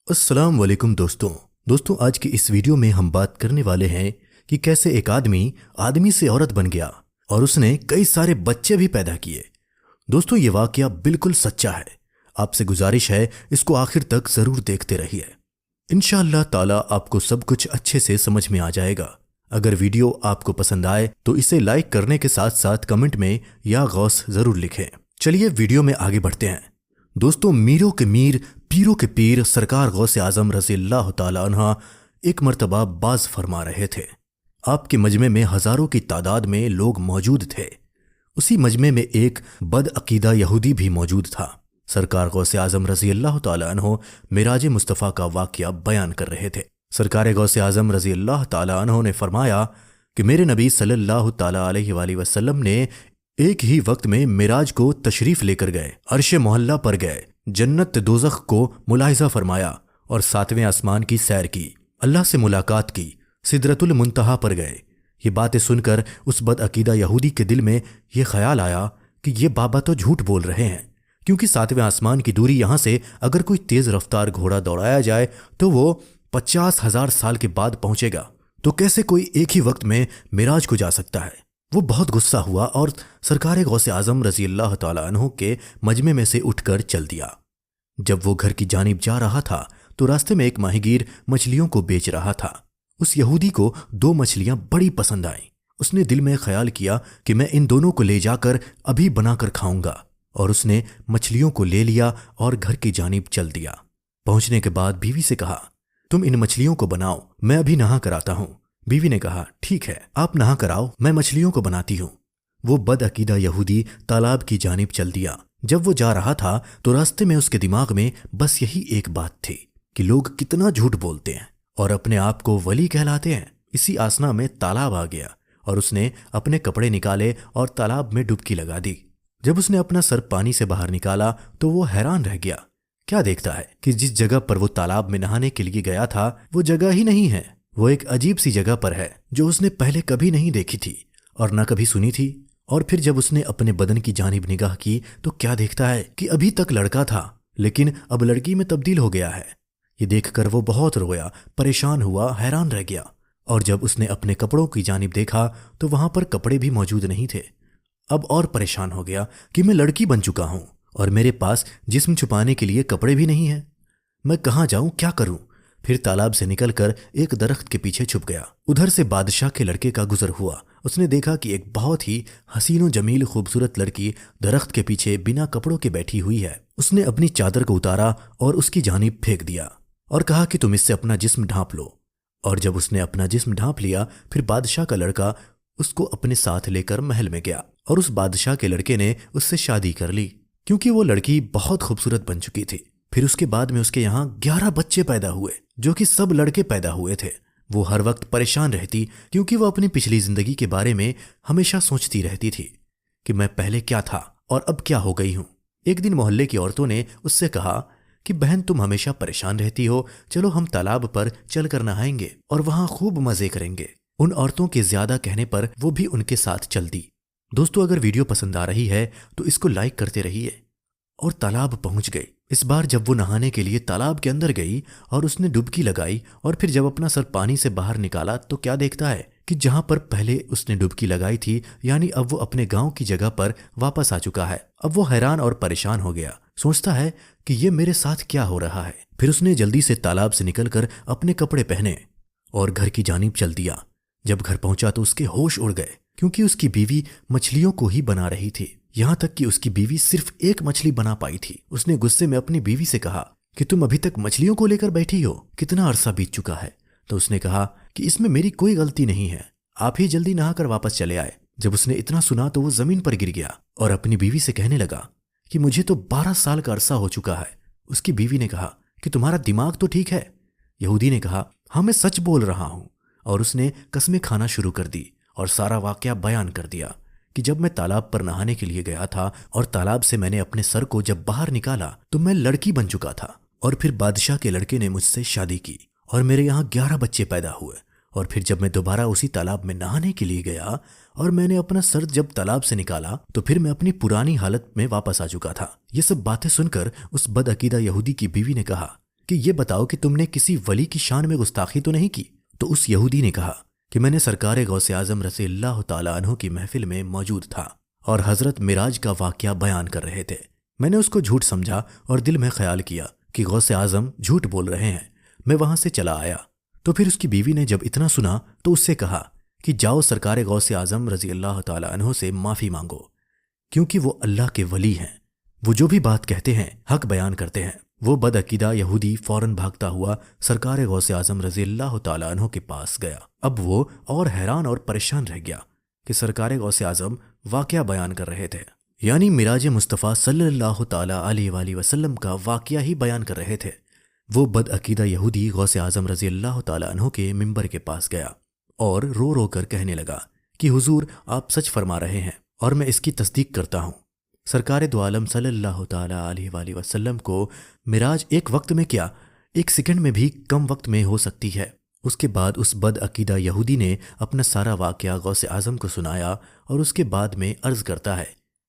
السلام علیکم دوستوں آج کی اس ویڈیو میں ہم بات کرنے والے ہیں کہ کیسے ایک آدمی سے عورت بن گیا اور اس نے کئی سارے بچے بھی پیدا کیے۔ دوستوں یہ واقعہ بالکل سچا ہے، آپ سے گزارش ہے اس کو آخر تک ضرور دیکھتے رہیے، انشاءاللہ تعالی آپ کو سب کچھ اچھے سے سمجھ میں آ جائے گا۔ اگر ویڈیو آپ کو پسند آئے تو اسے لائک کرنے کے ساتھ ساتھ کمنٹ میں یا غوث ضرور لکھیں۔ چلیے ویڈیو میں آگے بڑھتے ہیں۔ دوستوں میروں کے میر پیروں کے پیر سرکار غوث اعظم رضی اللہ تعالی عنہ ایک مرتبہ باز فرما رہے تھے۔ آپ کے مجمع میں ہزاروں کی تعداد میں لوگ موجود تھے۔ اسی مجمع میں ایک بد عقیدہ یہودی بھی موجود تھا۔ سرکار غوث اعظم رضی اللہ تعالی عنہ معراج مصطفیٰ کا واقعہ بیان کر رہے تھے۔ سرکار غوث اعظم رضی اللہ تعالی عنہ نے فرمایا کہ میرے نبی صلی اللہ تعالی علیہ وآلہ وسلم نے ایک ہی وقت میں معراج کو تشریف لے کر گئے، عرش معلیٰ پر گئے، جنت دوزخ کو ملاحظہ فرمایا اور 7ویں آسمان کی سیر کی، اللہ سے ملاقات کی، سدرۃ المنتہا پر گئے۔ یہ باتیں سن کر اس بد عقیدہ یہودی کے دل میں یہ خیال آیا کہ یہ بابا تو جھوٹ بول رہے ہیں، کیونکہ 7ویں آسمان کی دوری یہاں سے اگر کوئی تیز رفتار گھوڑا دوڑایا جائے تو وہ 50,000 سال کے بعد پہنچے گا، تو کیسے کوئی ایک ہی وقت میں معراج کو جا سکتا ہے؟ وہ بہت غصہ ہوا اور سرکار غوث اعظم رضی اللہ تعالی عنہ کے مجمع میں سے اٹھ کر چل دیا۔ جب وہ گھر کی جانب جا رہا تھا تو راستے میں ایک ماہی گیر مچھلیوں کو بیچ رہا تھا۔ اس یہودی کو 2 مچھلیاں بڑی پسند آئیں۔ اس نے دل میں خیال کیا کہ میں ان دونوں کو لے جا کر ابھی بنا کر کھاؤں گا، اور اس نے مچھلیوں کو لے لیا اور گھر کی جانب چل دیا۔ پہنچنے کے بعد بیوی سے کہا، تم ان مچھلیوں کو بناؤ، میں ابھی نہا کر آتا ہوں۔ بیوی نے کہا، ٹھیک ہے، آپ نہا کر آؤ، میں مچھلیوں کو بناتی ہوں۔ وہ بد عقیدہ یہودی تالاب کی جانب چل دیا۔ جب وہ جا رہا تھا تو راستے میں اس کے دماغ میں بس یہی ایک بات تھی کہ لوگ کتنا جھوٹ بولتے ہیں اور اپنے آپ کو ولی کہلاتے ہیں۔ اسی آسنا میں تالاب آ گیا اور اس نے اپنے کپڑے نکالے اور تالاب میں ڈبکی لگا دی۔ جب اس نے اپنا سر پانی سے باہر نکالا تو وہ حیران رہ گیا۔ کیا دیکھتا ہے کہ جس جگہ پر وہ تالاب میں نہانے کے لیے گیا تھا وہ جگہ ہی نہیں ہے، وہ ایک عجیب سی جگہ پر ہے جو اس نے پہلے کبھی نہیں دیکھی تھی اور نہ کبھی سنی تھی۔ اور پھر جب اس نے اپنے بدن کی جانب نگاہ کی تو کیا دیکھتا ہے کہ ابھی تک لڑکا تھا لیکن اب لڑکی میں تبدیل ہو گیا ہے۔ یہ دیکھ کر وہ بہت رویا، پریشان ہوا، حیران رہ گیا، اور جب اس نے اپنے کپڑوں کی جانب دیکھا تو وہاں پر کپڑے بھی موجود نہیں تھے۔ اب اور پریشان ہو گیا کہ میں لڑکی بن چکا ہوں اور میرے پاس جسم چھپانے کے لیے کپڑے بھی نہیں ہیں، میں کہاں جاؤں، کیا کروں؟ پھر تالاب سے نکل کر ایک درخت کے پیچھے چھپ گیا۔ ادھر سے بادشاہ کے لڑکے کا گزر ہوا۔ اس نے دیکھا کہ ایک بہت ہی حسین و جمیل خوبصورت لڑکی درخت کے پیچھے بنا کپڑوں کے بیٹھی ہوئی ہے۔ اس نے اپنی چادر کو اتارا اور اس کی جانب پھینک دیا اور کہا کہ تم اس سے اپنا جسم ڈھانپ لو۔ اور جب اس نے اپنا جسم ڈھانپ لیا پھر بادشاہ کا لڑکا اس کو اپنے ساتھ لے کر محل میں گیا اور اس بادشاہ کے لڑکے نے اس سے شادی کر لی، کیونکہ وہ لڑکی بہت خوبصورت بن چکی تھی۔ پھر اس کے بعد میں اس کے یہاں 11 بچے پیدا ہوئے جو کہ سب لڑکے پیدا ہوئے تھے۔ وہ ہر وقت پریشان رہتی کیونکہ وہ اپنی پچھلی زندگی کے بارے میں ہمیشہ سوچتی رہتی تھی کہ میں پہلے کیا تھا اور اب کیا ہو گئی ہوں۔ ایک دن محلے کی عورتوں نے اس سے کہا کہ بہن تم ہمیشہ پریشان رہتی ہو، چلو ہم تالاب پر چل کر نہائیں گے اور وہاں خوب مزے کریں گے۔ ان عورتوں کے زیادہ کہنے پر وہ بھی ان کے ساتھ چل دی۔ دوستو اگر ویڈیو پسند آ رہی ہے تو اس کو لائک کرتے رہیے۔ اور تالاب پہنچ گئی۔ اس بار جب وہ نہانے کے لیے تالاب کے اندر گئی اور اس نے ڈبکی لگائی اور پھر جب اپنا سر پانی سے باہر نکالا تو کیا دیکھتا ہے کہ جہاں پر پہلے اس نے ڈبکی لگائی تھی یعنی اب وہ اپنے گاؤں کی جگہ پر واپس آ چکا ہے۔ اب وہ حیران اور پریشان ہو گیا، سوچتا ہے کہ یہ میرے ساتھ کیا ہو رہا ہے۔ پھر اس نے جلدی سے تالاب سے نکل کر اپنے کپڑے پہنے اور گھر کی جانب چل دیا۔ جب گھر پہنچا تو اس کے ہوش اڑ گئے کیونکہ اس کی بیوی مچھلیوں کو ہی بنا رہی تھی، یہاں تک کہ اس کی بیوی صرف ایک مچھلی بنا پائی تھی۔ اس نے غصے میں اپنی بیوی سے کہا کہ تم ابھی تک مچھلیوں کو لے کر بیٹھی ہو، کتنا عرصہ بیت چکا ہے؟ تو اس نے کہا کہ اس میں میری کوئی غلطی نہیں ہے، آپ ہی جلدی نہا کر واپس چلے آئے۔ جب اس نے اتنا سنا تو وہ زمین پر گر گیا اور اپنی بیوی سے کہنے لگا کہ مجھے تو 12 سال کا عرصہ ہو چکا ہے۔ اس کی بیوی نے کہا کہ تمہارا دماغ تو ٹھیک ہے؟ یہودی نے کہا ہاں میں سچ بول رہا ہوں، اور اس نے قسمیں کھانا شروع کر دی اور سارا واقعہ بیان کر دیا کہ جب میں تالاب پر نہانے کے لیے گیا تھا اور تالاب سے میں نے اپنے سر کو جب باہر نکالا تو میں لڑکی بن چکا تھا، اور پھر بادشاہ کے لڑکے نے مجھ سے شادی کی اور میرے یہاں 11 بچے پیدا ہوئے، اور پھر جب میں دوبارہ اسی تالاب میں نہانے کے لیے گیا اور میں نے اپنا سر جب تالاب سے نکالا تو پھر میں اپنی پرانی حالت میں واپس آ چکا تھا۔ یہ سب باتیں سن کر اس بد عقیدہ یہودی کی بیوی نے کہا کہ یہ بتاؤ کہ تم نے کسی ولی کی شان میں گستاخی تو نہیں کی؟ تو اس یہودی نے کہا کہ میں نے سرکار غوث اعظم رضی اللہ تعالیٰ عنہ کی محفل میں موجود تھا اور حضرت معراج کا واقعہ بیان کر رہے تھے۔ میں نے اس کو جھوٹ سمجھا اور دل میں خیال کیا کہ غوث اعظم جھوٹ بول رہے ہیں۔ میں وہاں سے چلا آیا۔ تو پھر اس کی بیوی نے جب اتنا سنا تو اس سے کہا کہ جاؤ سرکار غوث اعظم رضی اللہ تعالیٰ عنہ سے معافی مانگو، کیونکہ وہ اللہ کے ولی ہیں، وہ جو بھی بات کہتے ہیں حق بیان کرتے ہیں۔ وہ بدعقیدہ یہودی فوراً بھاگتا ہوا سرکار غوث اعظم رضی اللہ تعالیٰ عنہ کے پاس گیا۔ اب وہ اور حیران اور پریشان رہ گیا کہ سرکار غوث اعظم واقعہ بیان کر رہے تھے، یعنی معراج مصطفیٰ صلی اللہ تعالیٰ علیہ وآلہ وسلم کا واقعہ ہی بیان کر رہے تھے۔ وہ بدعقیدہ یہودی غوث اعظم رضی اللہ تعالیٰ عنہ کے ممبر کے پاس گیا اور رو رو کر کہنے لگا کہ حضور آپ سچ فرما رہے ہیں اور میں اس کی تصدیق کرتا ہوں۔ سرکار دو عالم صلی اللہ تعالیٰ علیہ وآلہ وسلم کو معراج ایک وقت میں کیا، ایک سیکنڈ میں بھی کم وقت میں ہو سکتی ہے۔ اس کے بعد اس بدعقیدہ یہودی نے اپنا سارا واقعہ غوث اعظم کو سنایا اور اس کے بعد میں عرض کرتا ہے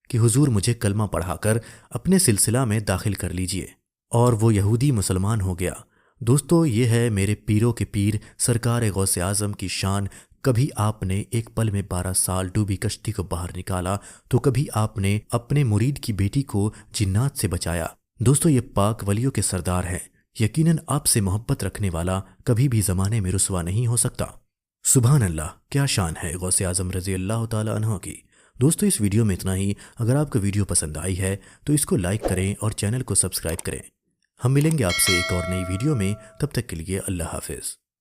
کہ حضور مجھے کلمہ پڑھا کر اپنے سلسلہ میں داخل کر لیجئے، اور وہ یہودی مسلمان ہو گیا۔ دوستو، یہ ہے میرے پیروں کے پیر سرکار غوث اعظم کی شان۔ کبھی آپ نے ایک پل میں 12 سال ڈوبی کشتی کو باہر نکالا تو کبھی آپ نے اپنے مرید کی بیٹی کو جنات سے بچایا۔ دوستو، یہ پاک ولیوں کے سردار ہیں۔ یقیناً آپ سے محبت رکھنے والا کبھی بھی زمانے میں رسوا نہیں ہو سکتا۔ سبحان اللہ، کیا شان ہے غوث اعظم رضی اللہ تعالیٰ عنہ کی۔ دوستو، اس ویڈیو میں اتنا ہی۔ اگر آپ کو ویڈیو پسند آئی ہے تو اس کو لائک کریں اور چینل کو سبسکرائب کریں۔ ہم ملیں گے آپ سے ایک اور نئی ویڈیو میں، تب تک کے لیے اللہ حافظ۔